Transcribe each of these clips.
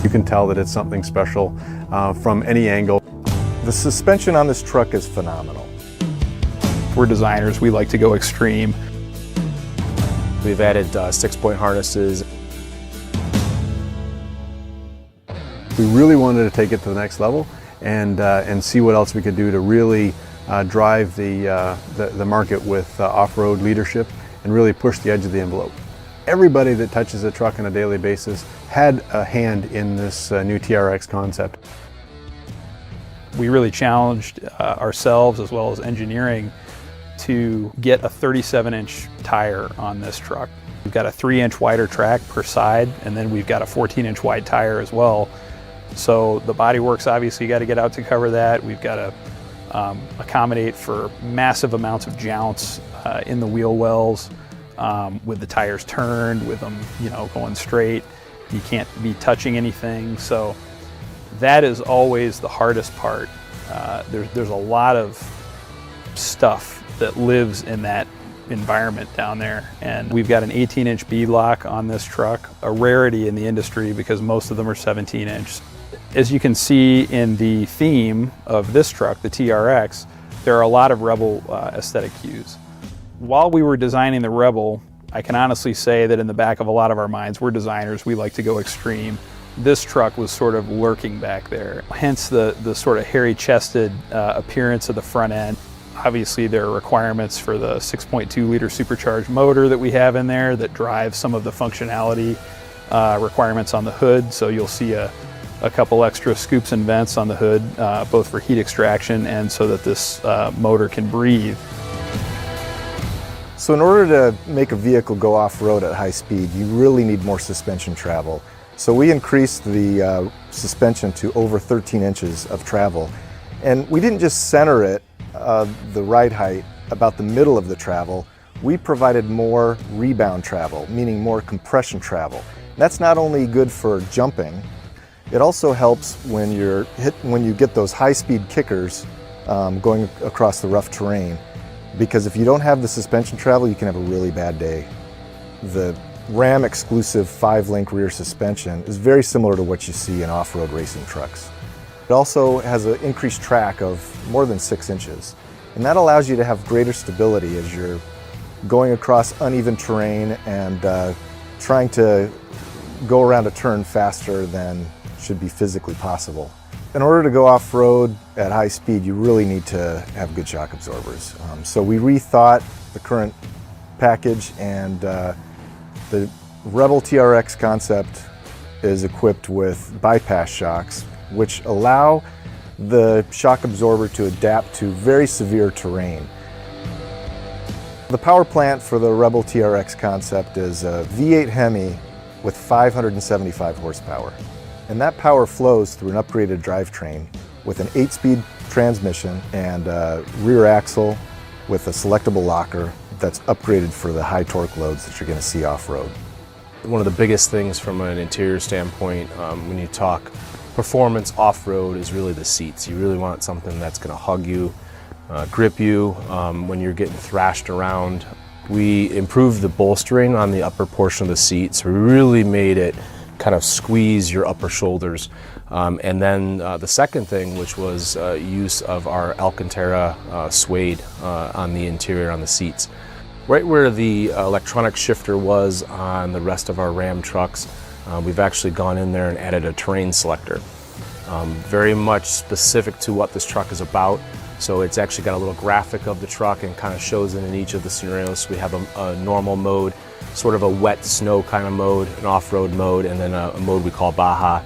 You can tell that it's something special from any angle. The suspension on this truck is phenomenal. We're designers, we like to go extreme. We've added 6-point harnesses. We really wanted to take it to the next level and see what else we could do to really drive the market with off-road leadership and really push the edge of the envelope. Everybody that touches a truck on a daily basis had a hand in this new TRX concept. We really challenged ourselves as well as engineering to get a 37-inch tire on this truck. We've got a 3-inch wider track per side, and then we've got a 14-inch wide tire as well. So the bodywork's obviously got to get out to cover that. We've got to accommodate for massive amounts of jounce in the wheel wells, with the tires turned, with them, going straight. You can't be touching anything. So that is always the hardest part. There's a lot of stuff that lives in that environment down there. And we've got an 18-inch bead-lock on this truck, a rarity in the industry because most of them are 17-inch. As you can see in the theme of this truck, the TRX, there are a lot of Rebel aesthetic cues. While we were designing the Rebel, I can honestly say that in the back of a lot of our minds, we're designers, we like to go extreme. This truck was sort of lurking back there, hence the sort of hairy-chested appearance of the front end. Obviously, there are requirements for the 6.2 liter supercharged motor that we have in there that drives some of the functionality requirements on the hood. So you'll see a couple extra scoops and vents on the hood, both for heat extraction and so that this motor can breathe. So in order to make a vehicle go off-road at high speed, you really need more suspension travel. So we increased the suspension to over 13 inches of travel. And we didn't just center it, the ride height, about the middle of the travel. We provided more rebound travel, meaning more compression travel. That's not only good for jumping, it also helps when you get those high-speed kickers going across the rough terrain. Because if you don't have the suspension travel, you can have a really bad day. The Ram exclusive 5-link rear suspension is very similar to what you see in off-road racing trucks. It also has an increased track of more than 6 inches. And that allows you to have greater stability as you're going across uneven terrain and trying to go around a turn faster than should be physically possible. In order to go off-road at high speed, you really need to have good shock absorbers. So we rethought the current package and The Rebel TRX concept is equipped with bypass shocks, which allow the shock absorber to adapt to very severe terrain. The power plant for the Rebel TRX concept is a V8 HEMI with 575 horsepower. And that power flows through an upgraded drivetrain with an 8-speed transmission and a rear axle with a selectable locker that's upgraded for the high torque loads that you're going to see off-road. One of the biggest things from an interior standpoint when you talk performance off-road is really the seats. You really want something that's going to hug you, grip you when you're getting thrashed around. We improved the bolstering on the upper portion of the seat, so we really made it kind of squeeze your upper shoulders. And then the second thing, which was use of our Alcantara suede on the interior, on the seats. Right where the electronic shifter was on the rest of our Ram trucks, we've actually gone in there and added a terrain selector. Very much specific to what this truck is about. So it's actually got a little graphic of the truck and kind of shows it in each of the scenarios. We have a normal mode, sort of a wet snow kind of mode, an off-road mode, and then a mode we call Baja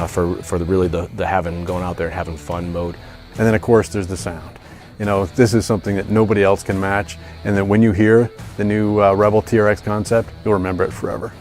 for the having, going out there and having fun mode. And then of course there's the sound. You know, this is something that nobody else can match, and that when you hear the new Rebel TRX concept, you'll remember it forever.